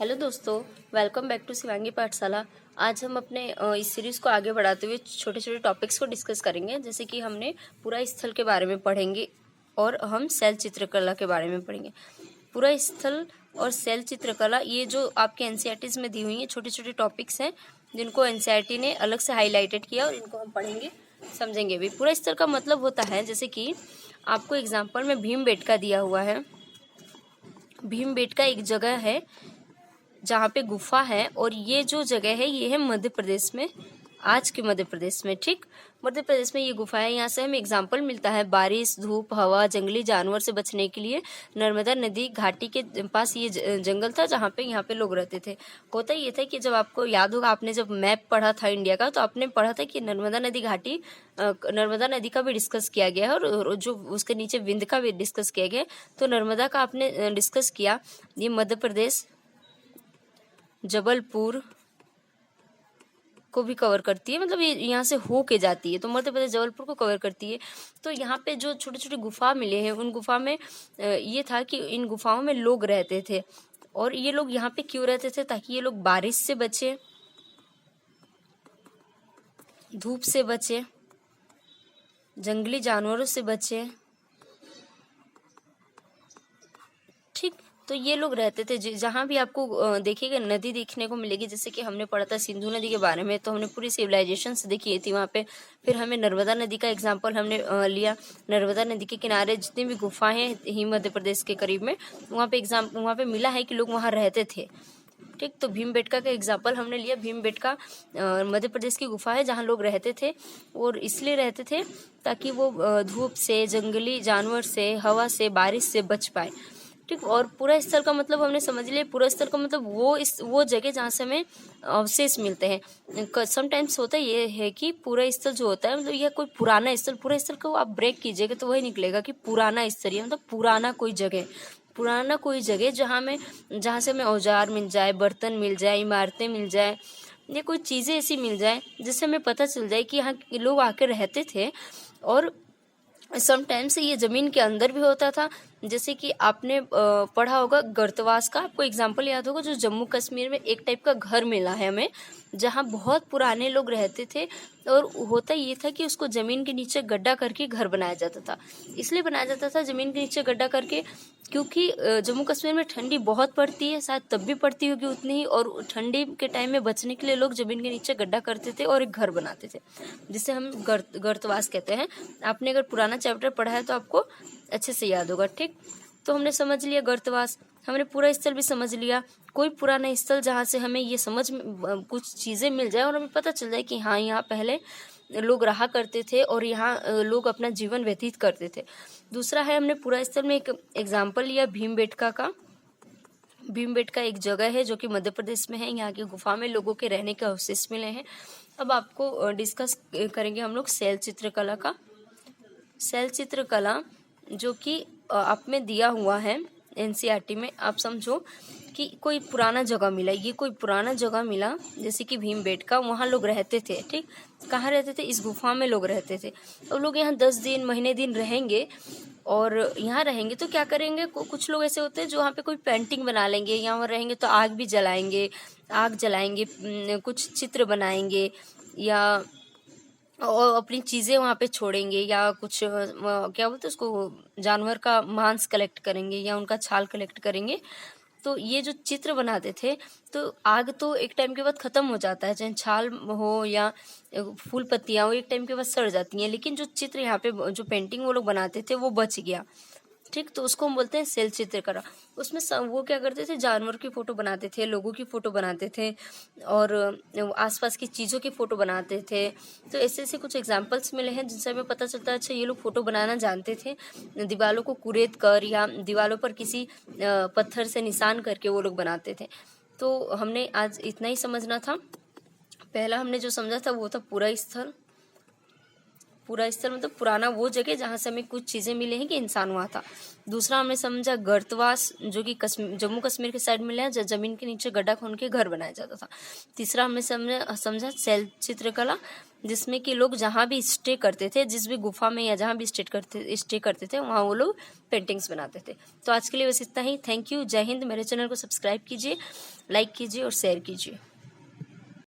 Hello दोस्तों, welcome back to Shivangi पाठशाला। आज हम अपने इस सीरीज़ को आगे बढ़ाते हुए छोटे छोटे टॉपिक्स को डिस्कस करेंगे। जैसे कि हमने पूरा स्थल के बारे में पढ़ेंगे और हम शैल चित्रकला के बारे में पढ़ेंगे। पूरा स्थल और शैल चित्रकला ये जो आपके एनसीईआरटीज़ में दी हुई हैं छोटे छोटे टॉपिक्स हैं, जिनको एनसीईआरटी ने अलग से हाईलाइटेड किया और इनको हम पढ़ेंगे, समझेंगे भी। पूरा स्थल का मतलब होता है, जैसे कि आपको एग्जाम्पल में भीमबेटका दिया हुआ है। भीमबेटका एक जगह है जहाँ पे गुफा है, और ये जो जगह है ये है मध्य प्रदेश में, आज के मध्य प्रदेश में। ठीक, मध्य प्रदेश में ये गुफा है। यहाँ से हमें एग्जाम्पल मिलता है बारिश, धूप, हवा, जंगली जानवर से बचने के लिए नर्मदा नदी घाटी के पास ये जंगल था, जहाँ पे यहाँ पे लोग रहते थे। होता ये था कि जब आपको याद होगा, आपने जब मैप पढ़ा था इंडिया का, तो आपने पढ़ा था कि नर्मदा नदी घाटी, नर्मदा नदी का भी डिस्कस किया गया है और जो उसके नीचे विंध्य का भी डिस्कस किया गया है। तो नर्मदा का आपने डिस्कस किया। ये मध्य प्रदेश, जबलपुर को भी कवर करती है, मतलब ये यहाँ से हो के जाती है, तो मध्य प्रदेश जबलपुर को कवर करती है। तो यहाँ पे जो छोटे छोटे गुफा मिले हैं, उन गुफा में ये था कि इन गुफाओं में लोग रहते थे। और ये लोग यहाँ पे क्यों रहते थे? ताकि ये लोग बारिश से बचे, धूप से बचे, जंगली जानवरों से बचे। ठीक, तो ये लोग रहते थे। जहाँ भी आपको देखिएगा नदी देखने को मिलेगी, जैसे कि हमने पढ़ा था सिंधु नदी के बारे में, तो हमने पूरी सिविलाइजेशन से देखी थी वहाँ पे। फिर हमें नर्मदा नदी का एग्जाम्पल हमने लिया। नर्मदा नदी के किनारे जितनी भी गुफाएं हैं ही मध्य प्रदेश के करीब में, वहाँ पे मिला है कि लोग वहाँ रहते थे। ठीक, तो भीमबेटका का एग्जाम्पल हमने लिया। भीमबेटका मध्य प्रदेश की गुफा है जहाँ लोग रहते थे, और इसलिए रहते थे ताकि वो धूप से, जंगली जानवर से, हवा से, बारिश से बच पाए। ठीक, और पूरा स्थल का मतलब हमने समझ लिया। पूरा स्थल का मतलब वो जगह जहाँ से हमें अवशेष मिलते हैं। समटाइम्स होता ये है कि पूरा स्थल जो होता है, मतलब यह कोई पुराना स्थल, पूरा स्थल को आप ब्रेक कीजिएगा तो वही निकलेगा कि पुराना स्थल, मतलब पुराना कोई जगह जहाँ से हमें औजार मिल जाए, बर्तन मिल जाए, इमारतें मिल जाए, या कोई चीज़ें ऐसी मिल जाए जिससे हमें पता चल जाए कि यहाँ लोग आके रहते थे। और समटाइम्स ये ज़मीन के अंदर भी होता था। जैसे कि आपने पढ़ा होगा गर्तवास का, आपको एग्जाम्पल याद होगा, जो जम्मू कश्मीर में एक टाइप का घर मिला है हमें, जहाँ बहुत पुराने लोग रहते थे। और होता ये था कि उसको ज़मीन के नीचे गड्ढा करके घर बनाया जाता था। इसलिए बनाया जाता था ज़मीन के नीचे गड्ढा करके क्योंकि जम्मू कश्मीर में ठंडी बहुत पड़ती है, शायद तब भी पड़ती होगी उतनी ही, और ठंडी के टाइम में बचने के लिए लोग ज़मीन के नीचे गड्ढा करते थे और एक घर बनाते थे, जिसे हम गर्तवास कहते हैं। आपने अगर पुराना चैप्टर पढ़ा है तो आपको अच्छे से याद होगा। ठीक, तो हमने समझ लिया गर्तवास, हमने पूरा स्थल भी समझ लिया। कोई पुराना स्थल जहाँ से हमें ये समझ कुछ चीज़ें मिल जाए और हमें पता चल जाए कि हाँ, यहाँ पहले लोग रहा करते थे और यहाँ लोग अपना जीवन व्यतीत करते थे। दूसरा है, हमने पूरा स्थल में एक एग्जाम्पल लिया भीमबेटका का। भीमबेटका एक जगह है जो कि मध्य प्रदेश में है। यहाँ की गुफा में लोगों के रहने के अवशेष मिले हैं। अब आपको डिस्कस करेंगे हम लोग शैल चित्रकला का। शैल चित्रकला जो कि आप में दिया हुआ है एनसीईआरटी में। आप समझो कि कोई पुराना जगह मिला, ये कोई पुराना जगह मिला जैसे कि भीमबेटका, वहाँ लोग रहते थे। ठीक, कहाँ रहते थे? इस गुफा में लोग रहते थे। तो लोग यहाँ 10 दिन, महीने दिन रहेंगे, और यहाँ रहेंगे तो क्या करेंगे? कुछ लोग ऐसे होते हैं जो वहाँ पे कोई पेंटिंग बना लेंगे, यहाँ रहेंगे तो आग जलाएंगे, कुछ चित्र बनाएंगे, या और अपनी चीज़ें वहाँ पे छोड़ेंगे, या कुछ क्या बोलते हैं उसको, जानवर का मांस कलेक्ट करेंगे या उनका छाल कलेक्ट करेंगे। तो ये जो चित्र बनाते थे, तो आग तो एक टाइम के बाद ख़त्म हो जाता है, चाहे छाल हो या फूल पत्तियाँ हो, एक टाइम के बाद सड़ जाती हैं। लेकिन जो चित्र यहाँ पे, जो पेंटिंग वो लोग बनाते थे, वो बच गया। ठीक, तो उसको हम बोलते हैं शैल चित्रकला। उसमें वो क्या करते थे? जानवर की फ़ोटो बनाते थे, लोगों की फ़ोटो बनाते थे, और आसपास की चीज़ों की फ़ोटो बनाते थे। तो ऐसे ऐसे कुछ एग्जाम्पल्स मिले हैं जिनसे हमें पता चलता है अच्छा ये लोग फ़ोटो बनाना जानते थे। दीवारों को कुरेद कर या दीवारों पर किसी पत्थर से निशान करके वो लोग बनाते थे। तो हमने आज इतना ही समझना था। पहला हमने जो समझा था वो था पूरा स्थल, पूरा स्थल मतलब पुराना वो जगह जहाँ से हमें कुछ चीज़ें मिली हैं कि इंसान हुआ था। दूसरा हमने समझा गर्तवास, जो कि जम्मू कश्मीर के साइड में जहाँ जमीन के नीचे गड्ढा खोद के घर बनाया जाता था। तीसरा हमने समझा शैल चित्रकला, जिसमें कि लोग जहाँ भी स्टे करते थे, जिस भी गुफा में या जहाँ भी स्टे करते थे वहाँ वो लोग पेंटिंग्स बनाते थे। तो आज के लिए बस इतना ही। थैंक यू, जय हिंद। मेरे चैनल को सब्सक्राइब कीजिए, लाइक कीजिए और शेयर कीजिए।